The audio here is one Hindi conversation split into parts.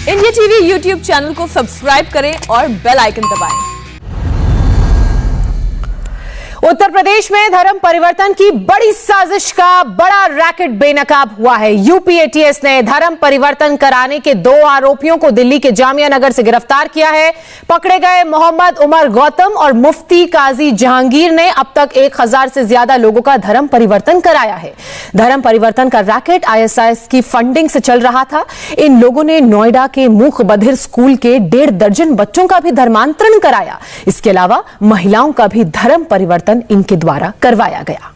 इंडिया टीवी यूट्यूब चैनल को सब्सक्राइब करें और बेल आइकन दबाएं। उत्तर प्रदेश में धर्म परिवर्तन की बड़ी साजिश का बड़ा रैकेट बेनकाब हुआ है। यूपी एटीएस ने धर्म परिवर्तन कराने के 2 आरोपियों को दिल्ली के जामिया नगर से गिरफ्तार किया है। पकड़े गए मोहम्मद उमर गौतम और मुफ्ती काजी जहांगीर ने अब तक 1000 से ज्यादा लोगों का धर्म परिवर्तन कराया है। धर्म परिवर्तन का रैकेट आईएसआईएस की फंडिंग से चल रहा था। इन लोगों ने नोएडा के मूक बधिर स्कूल के 1.5 दर्जन बच्चों का भी धर्मांतरण कराया। इसके अलावा महिलाओं का भी धर्म परिवर्तन इनके द्वारा करवाया गया।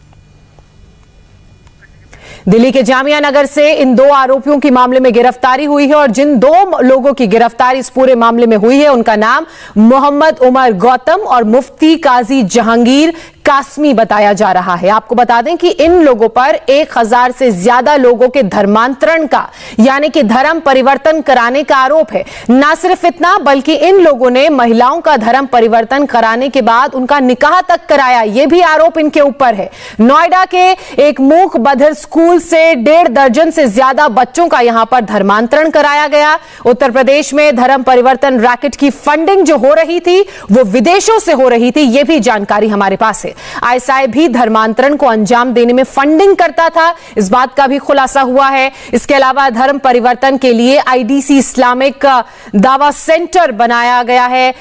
दिल्ली के जामिया नगर से इन 2 आरोपियों की मामले में गिरफ्तारी हुई है और जिन 2 लोगों की गिरफ्तारी इस पूरे मामले में हुई है उनका नाम मोहम्मद उमर गौतम और मुफ्ती काजी जहांगीर कासमी बताया जा रहा है। आपको बता दें कि इन लोगों पर 1000 से ज्यादा लोगों के धर्मांतरण का यानी कि धर्म परिवर्तन कराने का आरोप है। ना सिर्फ इतना बल्कि इन लोगों ने महिलाओं का धर्म परिवर्तन कराने के बाद उनका निकाह तक कराया, यह भी आरोप इनके ऊपर है। नोएडा के एक मूक बधिर स्कूल से 1.5 दर्जन से ज्यादा बच्चों का यहां पर धर्मांतरण कराया गया। उत्तर प्रदेश में धर्म परिवर्तन रैकेट की फंडिंग जो हो रही थी वो विदेशों से हो रही थी, यह भी जानकारी हमारे पास है। आईएसआई भी धर्मांतरण को अंजाम देने में फंडिंग करता था, इस बात का भी खुलासा हुआ है। इसके अलावा धर्म परिवर्तन के लिए आईडीसी इस्लामिक दावा सेंटर बनाया गया है।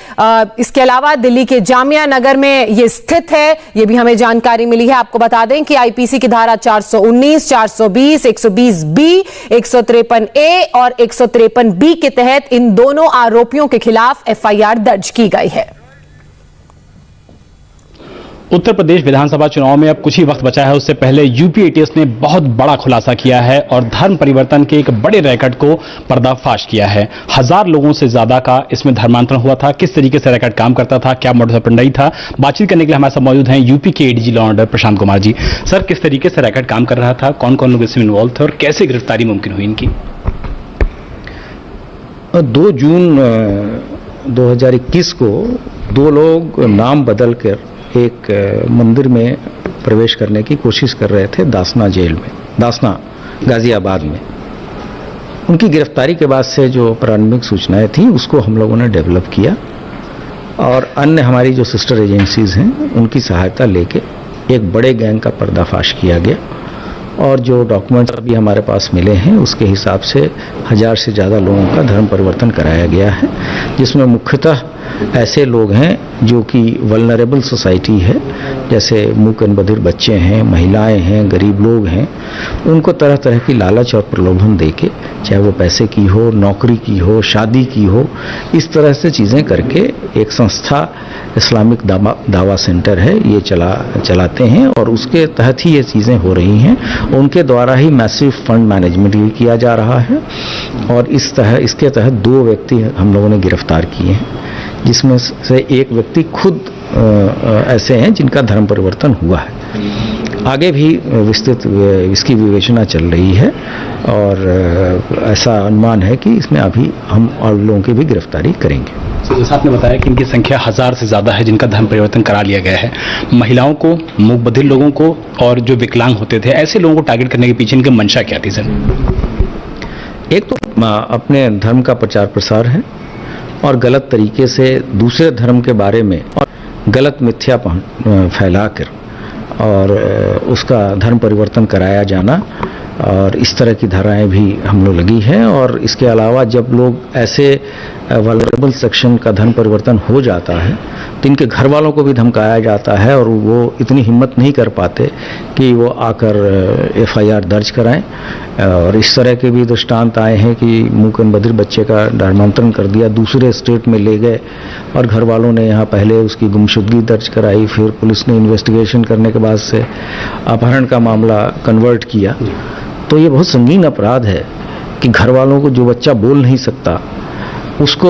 इसके अलावा दिल्ली के जामिया नगर में यह स्थित है, यह भी हमें जानकारी मिली है। आपको बता दें कि आईपीसी की धारा 419, 420, 120B, 153A और 153B के तहत इन दोनों आरोपियों के खिलाफ एफआईआर दर्ज की गई है। उत्तर प्रदेश विधानसभा चुनाव में अब कुछ ही वक्त बचा है, उससे पहले यूपी एटीएस ने बहुत बड़ा खुलासा किया है और धर्म परिवर्तन के एक बड़े रैकेट को पर्दाफाश किया है। 1000 लोगों से ज्यादा का इसमें धर्मांतरण हुआ था। किस तरीके से रैकेट काम करता था, क्या मोडस ऑपरेंडी था, बातचीत करने के लिए हमारे साथ मौजूद हैं यूपी के ADG law order Prashant Kumar ji. Sir, किस तरीके से रैकेट काम कर रहा था, कौन कौन लोग इसमें इन्वॉल्व थे और कैसे गिरफ्तारी मुमकिन हुई इनकी? 2 जून 2021 को 2 लोग नाम बदल कर एक मंदिर में प्रवेश करने की कोशिश कर रहे थे दासना जेल में, दासना गाजियाबाद में। उनकी गिरफ्तारी के बाद से जो प्रारंभिक सूचनाएं थी उसको हम लोगों ने डेवलप किया और अन्य हमारी जो सिस्टर एजेंसीज हैं उनकी सहायता लेके एक बड़े गैंग का पर्दाफाश किया गया और जो डॉक्यूमेंट्स अभी हमारे पास मिले हैं उसके हिसाब से 1000 से ज़्यादा लोगों का धर्म परिवर्तन कराया गया है, जिसमें मुख्यतः ऐसे लोग हैं जो कि वल्नरेबल सोसाइटी है, जैसे मूक एंड बधिर बच्चे हैं, महिलाएं हैं, गरीब लोग हैं। उनको तरह तरह की लालच और प्रलोभन देके, चाहे वो पैसे की हो, नौकरी की हो, शादी की हो, इस तरह से चीज़ें करके एक संस्था इस्लामिक दावा सेंटर है ये चलाते हैं और उसके तहत ही ये चीज़ें हो रही हैं। उनके द्वारा ही मैसिव फंड मैनेजमेंट भी किया जा रहा है और इसके तहत 2 व्यक्ति हम लोगों ने गिरफ्तार किए हैं, जिसमें से एक व्यक्ति खुद ऐसे हैं जिनका धर्म परिवर्तन हुआ है। आगे भी विस्तृत इसकी विवेचना चल रही है और ऐसा अनुमान है कि इसमें अभी हम और लोगों की भी गिरफ्तारी करेंगे। जैसा आपने बताया कि इनकी संख्या 1000 से ज्यादा है जिनका धर्म परिवर्तन करा लिया गया है। महिलाओं को, मूक बधिर लोगों को और जो विकलांग होते थे, ऐसे लोगों को टारगेट करने के पीछे इनकी मंशा क्या थी सर? एक तो अपने धर्म का प्रचार प्रसार है और गलत तरीके से दूसरे धर्म के बारे में और गलत मिथ्या फैलाकर और उसका धर्म परिवर्तन कराया जाना और इस तरह की धाराएं भी हम लोग लगी है। और इसके अलावा जब लोग ऐसे वल्नरेबल सेक्शन का धर्म परिवर्तन हो जाता है तो इनके घर वालों को भी धमकाया जाता है और वो इतनी हिम्मत नहीं कर पाते कि वो आकर एफआईआर दर्ज कराएं। और इस तरह के भी दृष्टांत आए हैं कि मूक एंड बधिर बच्चे का धर्मांतरण कर दिया, दूसरे स्टेट में ले गए और घर वालों ने यहाँ पहले उसकी गुमशुदगी दर्ज कराई, फिर पुलिस ने इन्वेस्टिगेशन करने के बाद से अपहरण का मामला कन्वर्ट किया। तो ये बहुत संगीन अपराध है कि घर वालों को, जो बच्चा बोल नहीं सकता उसको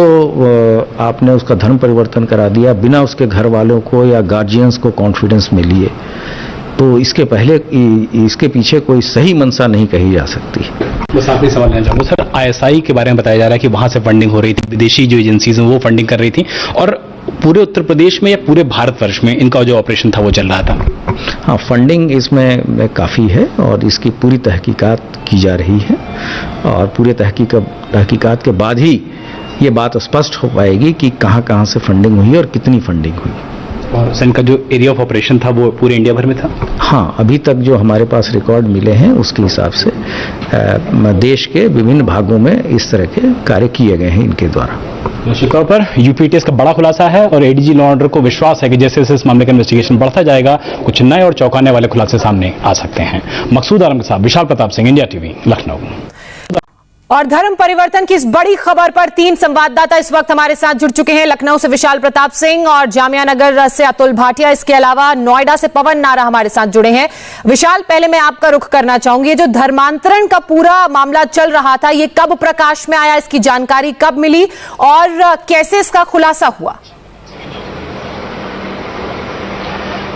आपने उसका धर्म परिवर्तन करा दिया बिना उसके घर वालों को या गार्जियंस को कॉन्फिडेंस में लिए। तो इसके पहले इसके पीछे कोई सही मंशा नहीं कही जा सकती। बस आखिरी सवाल लेना चाहूँगा सर, आईएसआई के बारे में बताया जा रहा है कि वहाँ से फंडिंग हो रही थी, विदेशी जो एजेंसीज हैं वो फंडिंग कर रही थी और पूरे उत्तर प्रदेश में या पूरे भारतवर्ष में इनका जो ऑपरेशन था वो चल रहा था? हाँ, फंडिंग इसमें काफ़ी है और इसकी पूरी तहकीकात की जा रही है और पूरे तहकीकात के बाद ही ये बात स्पष्ट हो पाएगी कि कहाँ कहाँ से फंडिंग हुई और कितनी फंडिंग हुई। और इनका जो एरिया ऑफ ऑपरेशन था वो पूरे इंडिया भर में था? हाँ, अभी तक जो हमारे पास रिकॉर्ड मिले हैं उसके हिसाब से देश के विभिन्न भागों में इस तरह के कार्य किए गए हैं इनके द्वारा। निश्चित तौर पर यूपीएटीएस का बड़ा खुलासा है और एडीजी लॉ ऑर्डर को विश्वास है कि जैसे जैसे इस मामले का इन्वेस्टिगेशन बढ़ता जाएगा कुछ नए और चौंकाने वाले खुलासे सामने आ सकते हैं। मकसूद आलम के साथ विशाल प्रताप सिंह, इंडिया टीवी, लखनऊ। और धर्म परिवर्तन की इस बड़ी खबर पर 3 संवाददाता इस वक्त हमारे साथ जुड़ चुके हैं। लखनऊ से विशाल प्रताप सिंह और जामिया नगर से अतुल भाटिया, इसके अलावा नोएडा से पवन नारा हमारे साथ जुड़े हैं। विशाल, पहले मैं आपका रुख करना चाहूंगी, जो धर्मांतरण का पूरा मामला चल रहा था ये कब प्रकाश में आया, इसकी जानकारी कब मिली और कैसे इसका खुलासा हुआ?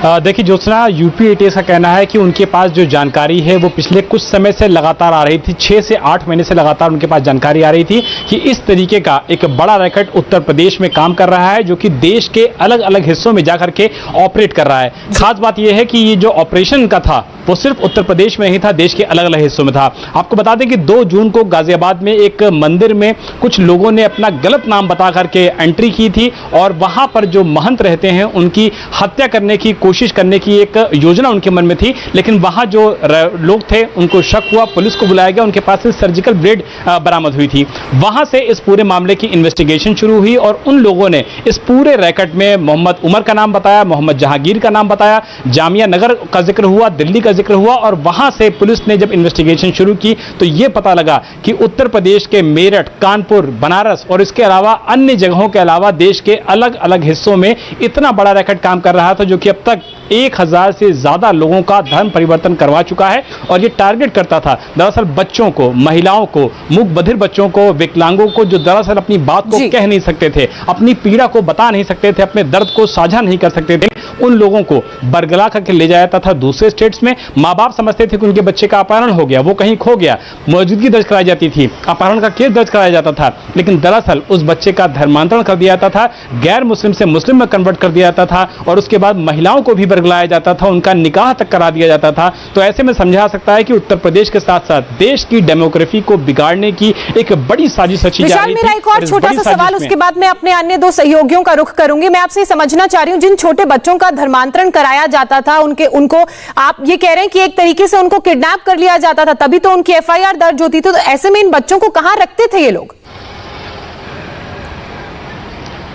देखिए ज्योत्सना, यूपीएटीएस का कहना है कि उनके पास जो जानकारी है वो पिछले कुछ समय से लगातार आ रही थी। 6 से 8 महीने से लगातार उनके पास जानकारी आ रही थी कि इस तरीके का एक बड़ा रैकेट उत्तर प्रदेश में काम कर रहा है जो कि देश के अलग अलग हिस्सों में जाकर के ऑपरेट कर रहा है। खास बात यह है कि ये जो ऑपरेशन का था वो सिर्फ उत्तर प्रदेश में ही था, देश के अलग अलग हिस्सों में था। आपको बता दें कि 2 जून को गाजियाबाद में एक मंदिर में कुछ लोगों ने अपना गलत नाम बता करके एंट्री की थी और वहां पर जो महंत रहते हैं उनकी हत्या करने की कोशिश करने की एक योजना उनके मन में थी। लेकिन वहां जो लोग थे उनको शक हुआ, पुलिस को बुलाया गया, उनके पास से सर्जिकल ब्लेड बरामद हुई थी। वहां से इस पूरे मामले की इन्वेस्टिगेशन शुरू हुई और उन लोगों ने इस पूरे रैकेट में मोहम्मद उमर का नाम बताया, मोहम्मद जहांगीर का नाम बताया, जामिया नगर का जिक्र हुआ, दिल्ली का जिक्र हुआ और वहां से पुलिस ने जब इन्वेस्टिगेशन शुरू की तो यह पता लगा कि उत्तर प्रदेश के मेरठ, कानपुर, बनारस और इसके अलावा अन्य जगहों के अलावा देश के अलग अलग हिस्सों में इतना बड़ा रैकेट काम कर रहा था जो कि अब तक 1000 से ज्यादा लोगों का धर्म परिवर्तन करवा चुका है। और ये टारगेट करता था दरअसल बच्चों को, महिलाओं को, मूक बधिर बच्चों को, विकलांगों को जो दरअसल अपनी बात को कह नहीं सकते थे, अपनी पीड़ा को बता नहीं सकते थे, अपने दर्द को साझा नहीं कर सकते थे, उन लोगों को बरगला करके ले जाया जाता था दूसरे स्टेट्स में। माँ बाप समझते थे कि उनके बच्चे का अपहरण हो गया, वो कहीं खो गया, मौजूदगी दर्ज कराई जाती थी, अपहरण का केस दर्ज कराया जाता था, लेकिन दरअसल उस बच्चे का धर्मांतरण कर दिया जाता था, गैर मुस्लिम से मुस्लिम में कन्वर्ट कर दिया जाता था और उसके बाद महिलाओं को भी बरगलाया जाता था, उनका निकाह तक करा दिया जाता था। तो ऐसे में समझा सकता है कि उत्तर प्रदेश के साथ साथ देश की डेमोग्राफी को बिगाड़ने की एक बड़ी साजिश रची जा रही थी। मेरा एक और छोटा सा सवाल, उसके बाद मैं अपने अन्य 2 सहयोगियों का रुख करूंगी। मैं आपसे समझना चाह रही हूं, जिन छोटे बच्चों का धर्मांतरण कराया जाता था उनको आप ये कह रहे हैं कि एक तरीके से उनको किडनैप कर लिया जाता था, तभी तो उनकी एफआईआर दर्ज होती थी। तो ऐसे में इन बच्चों को कहां रखते थे ये लोग?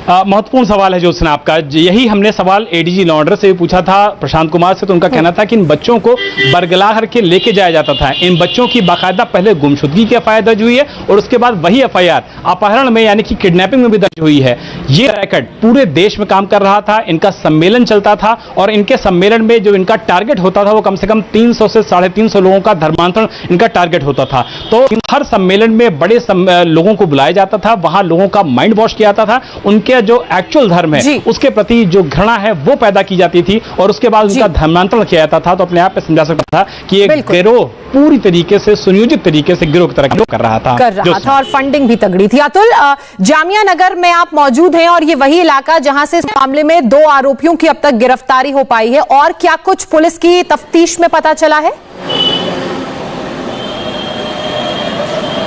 महत्वपूर्ण सवाल है ज्योत्सना आपका। यही हमने सवाल एडीजी लॉ ऑर्डर से भी पूछा था प्रशांत कुमार से, तो उनका कहना था कि इन बच्चों को बरगला करके लेके जाया जाता था। इन बच्चों की बाकायदा पहले गुमशुदगी की एफआईआर दर्ज हुई है और उसके बाद वही एफआईआर अपहरण में यानी कि किडनैपिंग में भी दर्ज हुई है। ये रैकेट पूरे देश में काम कर रहा था, इनका सम्मेलन चलता था और इनके सम्मेलन में जो इनका टारगेट होता था वो कम से कम 300 से 350 लोगों का धर्मांतरण इनका टारगेट होता था। तो हर सम्मेलन में बड़े लोगों को बुलाया जाता था, वहां लोगों का माइंड वॉश किया जाता था, उनके जो एक्चुअल धर्म है उसके प्रति जो घृणा है वो पैदा की जाती थी और उसके बाद उनका धर्मांतरण किया जाता था। तो अपने आप में समझा सकता था कि एक गिरोह पूरी तरीके से सुनियोजित तरीके से गिरोह की तरह कर रहा था और फंडिंग भी तगड़ी थी। अतुल, जामिया नगर में आप मौजूद हैं और ये वही इलाका जहां से इस मामले में 2 आरोपियों की अब तक गिरफ्तारी हो पाई है, और क्या कुछ पुलिस की तफ्तीश में पता चला है?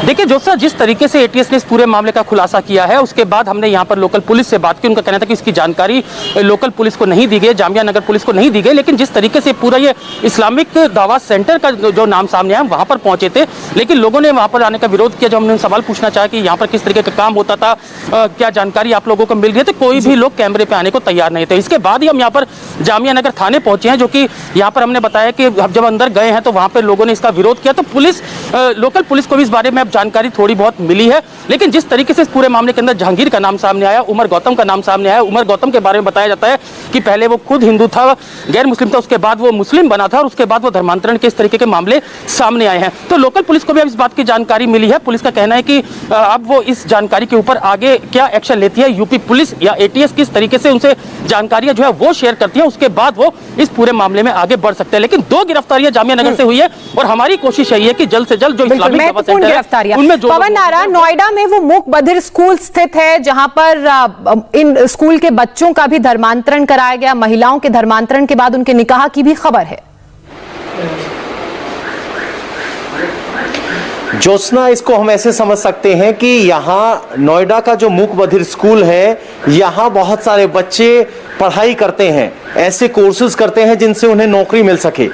देखिए ज्योत्सना, जिस तरीके से एटीएस ने इस पूरे मामले का खुलासा किया है उसके बाद हमने यहाँ पर लोकल पुलिस से बात की। उनका कहना था कि इसकी जानकारी लोकल पुलिस को नहीं दी गई, जामिया नगर पुलिस को नहीं दी गई, लेकिन जिस तरीके से पूरा ये इस्लामिक दावा सेंटर का जो नाम सामने आया, वहाँ पर पहुंचे थे, लेकिन लोगों ने वहाँ पर आने का विरोध किया। जब हमने सवाल पूछना चाहा कि यहाँ पर किस तरीके का काम होता था, क्या जानकारी आप लोगों को मिल रही है, तो कोई भी लोग कैमरे पर आने को तैयार नहीं थे। इसके बाद ही हम यहाँ पर जामिया नगर थाने पहुंचे हैं, जो कि यहाँ पर हमने बताया कि जब अंदर गए हैं तो वहाँ पर लोगों ने इसका विरोध किया। तो पुलिस, लोकल पुलिस को भी इस बारे में जानकारी थोड़ी बहुत मिली है, लेकिन जिस तरीके से इस पूरे मामले के अंदर जहांगीर का नाम सामने आया, उमर गौतम का नाम सामने आया, उमर गौतम के बारे में बताया जाता है कि पहले वो खुद हिंदू था, गैर मुस्लिम था, उसके बाद वो मुस्लिम बना था और उसके बाद वो धर्मांतरण के इस तरीके के मामले सामने आए हैं। तो लोकल पुलिस को भी अब इस बात की जानकारी मिली है। पुलिस का कहना है कि अब वो इस जानकारी के ऊपर आगे क्या एक्शन लेती है, यूपी पुलिस या एटीएस किस तरीके से उनसे जानकारियां जो है वो शेयर करती है, उसके बाद वो इस पूरे मामले में आगे बढ़ सकते हैं। लेकिन 2 गिरफ्तारियां जामिया नगर से हुई है और हमारी कोशिश यही है कि जल्द से जल्द जो इस्लामिक गिरफ्तारियां। उनमें जो पवन नारा, नोएडा में वो मूक बधिर स्कूल स्थित है जहां पर इन स्कूल के बच्चों का भी धर्मांतरण कराया गया। महिलाओं के धर्मांतरण के बाद उनके निकाह की भी खबर है। ज्योत्सना, इसको हम ऐसे समझ सकते हैं कि यहाँ नोएडा का जो मूक बधिर स्कूल है, यहाँ बहुत सारे बच्चे पढ़ाई करते हैं, ऐसे कोर्सेज करते हैं जिनसे उन्हें नौकरी मिल सके।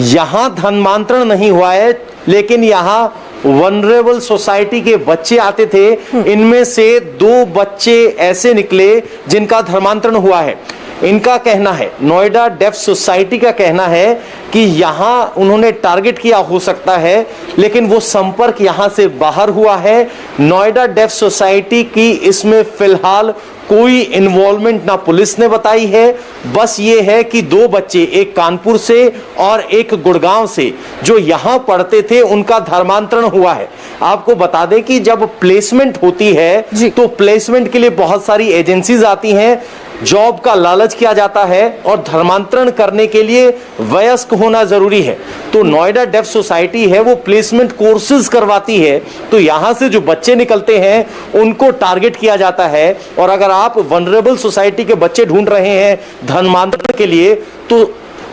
यहाँ धर्मांतरण नहीं हुआ है, लेकिन यहाँ वनरेबल सोसाइटी के बच्चे आते थे। इनमें से 2 बच्चे ऐसे निकले जिनका धर्मांतरण हुआ है। इनका कहना है, नोएडा डेफ सोसाइटी का कहना है कि यहां उन्होंने टारगेट किया हो सकता है, लेकिन वो संपर्क यहां से बाहर हुआ है। नोएडा डेफ सोसाइटी की इसमें फिलहाल कोई इन्वॉल्वमेंट ना पुलिस ने बताई है। बस ये है कि 2 बच्चे, एक कानपुर से और एक गुड़गांव से, जो यहां पढ़ते थे, उनका धर्मांतरण हुआ है। आपको बता दें कि जब प्लेसमेंट होती है तो प्लेसमेंट के लिए बहुत सारी एजेंसीज आती हैं, जॉब का लालच किया जाता है और धर्मांतरण करने के लिए वयस्क होना जरूरी है। तो नोएडा डेफ सोसाइटी है वो प्लेसमेंट कोर्सेज करवाती है, तो यहां से जो बच्चे निकलते हैं उनको टारगेट किया जाता है। और अगर आप वनरेबल सोसाइटी के बच्चे ढूंढ रहे हैं धर्मांतरण के लिए, तो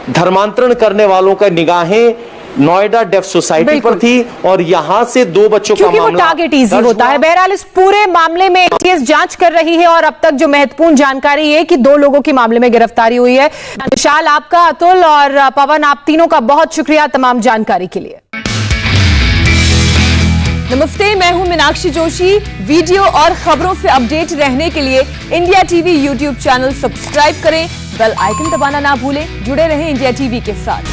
धर्मांतरण करने वालों का निगाहें नोएडा डेफ सोसाइटी पर थी और यहां से 2 बच्चों का मामला, वो टारगेट इजी होता है। बहरहाल इस पूरे मामले में एटीएस जांच कर रही है और अब तक जो महत्वपूर्ण जानकारी है कि 2 लोगों की मामले में गिरफ्तारी हुई है। विशाल, आपका, अतुल और पवन, आप तीनों का बहुत शुक्रिया तमाम जानकारी के लिए। नमस्ते, मैं हूं मीनाक्षी जोशी। वीडियो और खबरों से अपडेट रहने के लिए India TV YouTube channel subscribe करें, बेल आइकन दबाना ना भूलें। जुड़े रहें इंडिया टीवी के साथ।